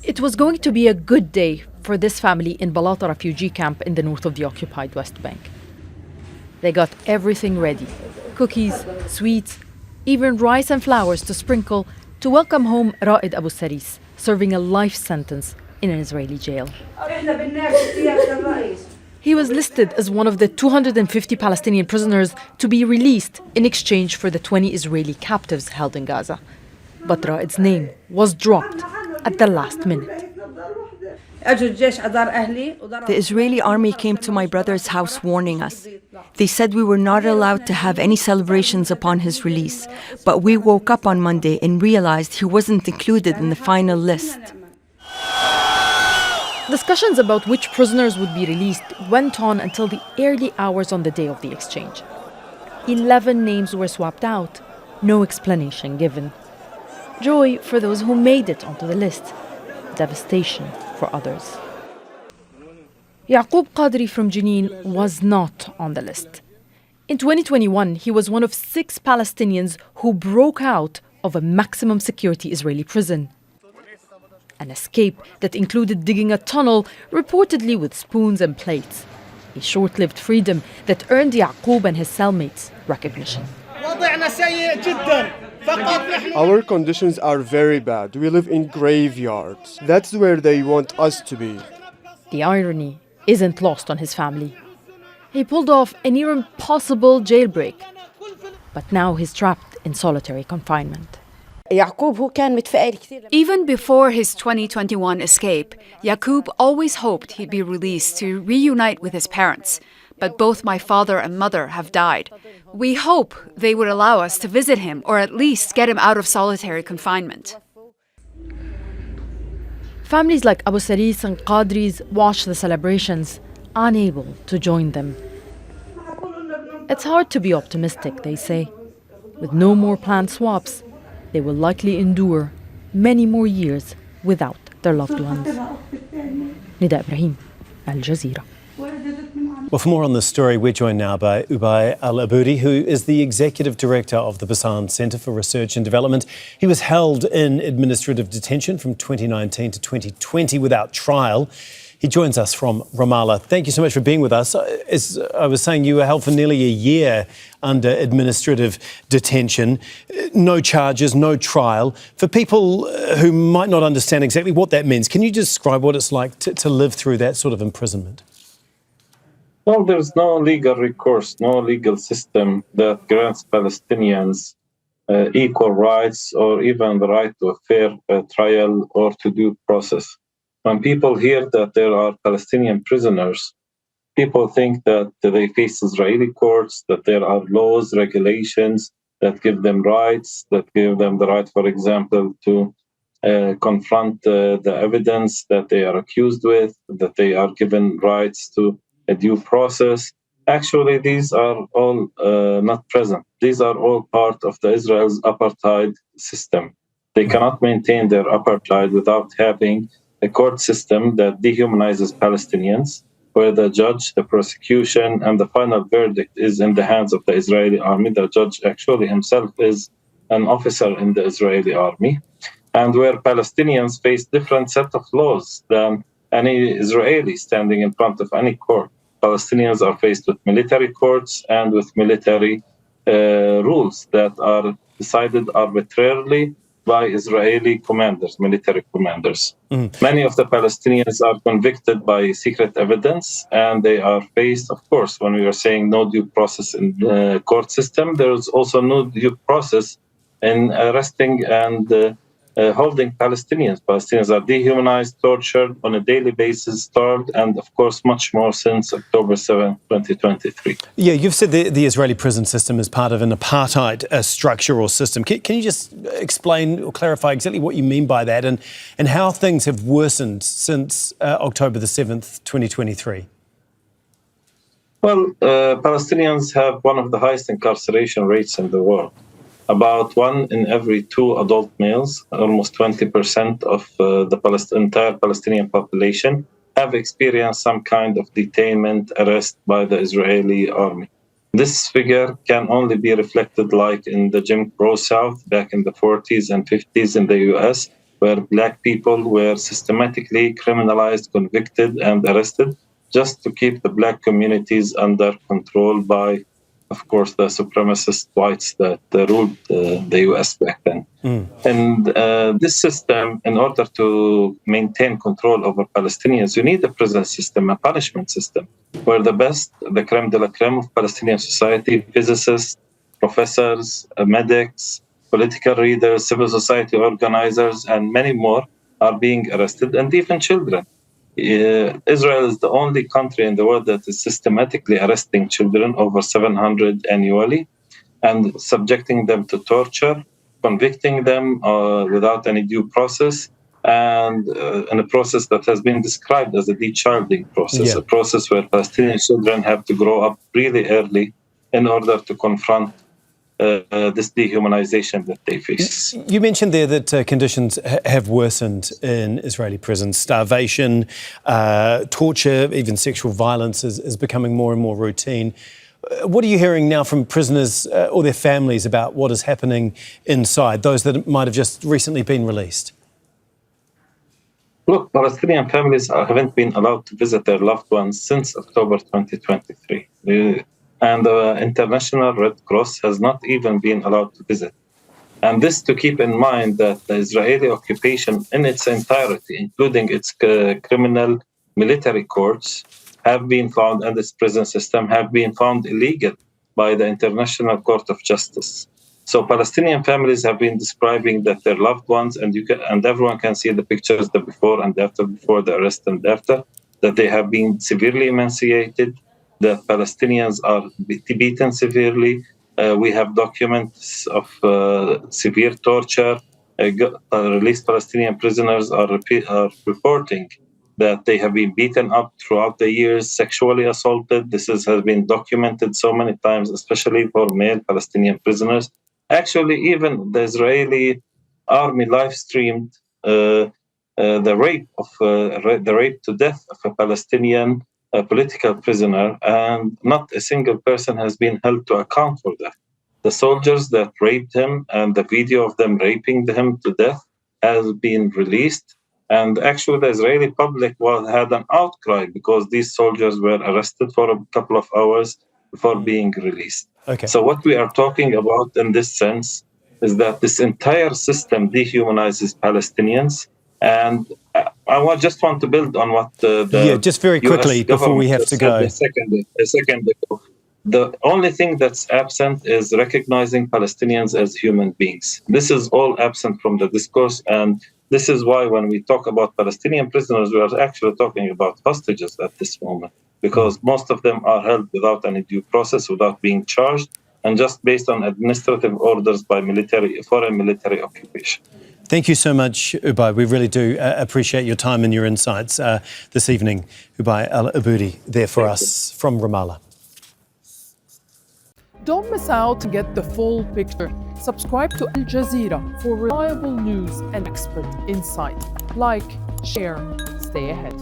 It was going to be a good day for this family in Balata refugee camp in the north of the occupied West Bank. They got everything ready: cookies, sweets, even rice and flowers to sprinkle to welcome home Raed Abu Saris, serving a life sentence in an Israeli jail. He was listed as one of the 250 Palestinian prisoners to be released in exchange for the 20 Israeli captives held in Gaza. But Raed's name was dropped at the last minute. The Israeli army came to my brother's house warning us. They said we were not allowed to have any celebrations upon his release, but we woke up on Monday and realized he wasn't included in the final list. Discussions about which prisoners would be released went on until the early hours on the day of the exchange. 11 names were swapped out, no explanation given. Joy for those who made it onto the list, devastation for others. Yaqub Qadri from Jenin was not on the list. In 2021, he was one of 6 Palestinians who broke out of a maximum security Israeli prison. An escape that included digging a tunnel, reportedly with spoons and plates. A short-lived freedom that earned Yaqub and his cellmates recognition. Our conditions are very bad. We live in graveyards. That's where they want us to be. The irony isn't lost on his family. He pulled off a near impossible jailbreak, but now he's trapped in solitary confinement. Even before his 2021 escape, Yaqub always hoped he'd be released to reunite with his parents. But both my father and mother have died. We hope they would allow us to visit him or at least get him out of solitary confinement. Families like Abu Saris and Qadris watch the celebrations, unable to join them. It's hard to be optimistic, they say. With no more planned swaps, they will likely endure many more years without their loved ones. Nida Ibrahim, Al Jazeera. Well, for more on this story, we're joined now by Ubai Al Aboudi, who is the Executive Director of the Bisan Center for Research and Development. He was held in administrative detention from 2019 to 2020 without trial. He joins us from Ramallah. Thank you so much for being with us. As I was saying, you were held for nearly a year under administrative detention. No charges, no trial. For people who might not understand exactly what that means, can you describe what it's like to live through that sort of imprisonment? Well, there's no legal recourse, no legal system that grants Palestinians equal rights or even the right to a fair trial or to due process. When people hear that there are Palestinian prisoners, people think that they face Israeli courts, that there are laws, regulations that give them rights, that give them the right, for example, to confront the evidence that they are accused with, that they are given rights to a due process. Actually, these are all not present. These are all part of the Israel's apartheid system. They cannot maintain their apartheid without having a court system that dehumanizes Palestinians, where the judge, the prosecution, and the final verdict is in the hands of the Israeli army. The judge actually himself is an officer in the Israeli army, and where Palestinians face different set of laws than any Israeli standing in front of any court. Palestinians are faced with military courts and with military rules that are decided arbitrarily by Israeli commanders, military commanders. Many of the Palestinians are convicted by secret evidence, and they are faced, of course, when we are saying no due process in the court system, there is also no due process in arresting and holding Palestinians. Palestinians are dehumanized, tortured on a daily basis, starved, and of course much more since October 7, 2023. Yeah, you've said the Israeli prison system is part of an apartheid structure or system. Can you just explain or clarify exactly what you mean by that and how things have worsened since October the 7th, 2023? Well, Palestinians have one of the highest incarceration rates in the world. About 1 in every 2 adult males, almost 20% of the entire Palestinian population, have experienced some kind of detainment, arrest by the Israeli army. This figure can only be reflected like in the Jim Crow South back in the 40s and 50s in the US, where black people were systematically criminalized, convicted, and arrested just to keep the black communities under control by, of course, the supremacist whites that ruled the US back then. And this system, in order to maintain control over Palestinians, you need a prison system, a punishment system, where the best, the creme de la creme of Palestinian society, physicists, professors, medics, political leaders, civil society organizers, and many more are being arrested, and even children. Israel is the only country in the world that is systematically arresting children, over 700 annually, and subjecting them to torture, convicting them without any due process, and in a process that has been described as a de-childing process, a process where Palestinian children have to grow up really early in order to confront this dehumanization that they face. You mentioned there that conditions have worsened in Israeli prisons. Starvation, torture, even sexual violence is becoming more and more routine. What are you hearing now from prisoners or their families about what is happening inside, those that might have just recently been released? Look, Palestinian families haven't been allowed to visit their loved ones since October 2023. And the International Red Cross has not even been allowed to visit. And this to keep in mind that the Israeli occupation in its entirety, including its criminal military courts, have been found, and its prison system have been found illegal by the International Court of Justice. So Palestinian families have been describing that their loved ones, and everyone can see the pictures, the before and after, before the arrest and after, that they have been severely emaciated, that Palestinians are beaten severely. We have documents of severe torture. Released Palestinian prisoners are reporting that they have been beaten up throughout the years, sexually assaulted. This has been documented so many times, especially for male Palestinian prisoners. Actually, even the Israeli army live streamed the rape to death of a Palestinian political prisoner, and not a single person has been held to account for that. The soldiers that raped him and the video of them raping him to death has been released. And actually, the Israeli public had an outcry because these soldiers were arrested for a couple of hours before being released. Okay. So what we are talking about in this sense is that this entire system dehumanizes Palestinians. And I just want to build on what just very quickly before we have to go. A second ago. The only thing that's absent is recognizing Palestinians as human beings. This is all absent from the discourse, and this is why when we talk about Palestinian prisoners, we are actually talking about hostages at this moment, because most of them are held without any due process, without being charged, and just based on administrative orders by foreign military occupation. Thank you so much, Ubai. We really do appreciate your time and your insights this evening. Ubai Al Aboudi there for us from Ramallah. Don't miss out and get the full picture. Subscribe to Al Jazeera for reliable news and expert insight. Like, share, stay ahead.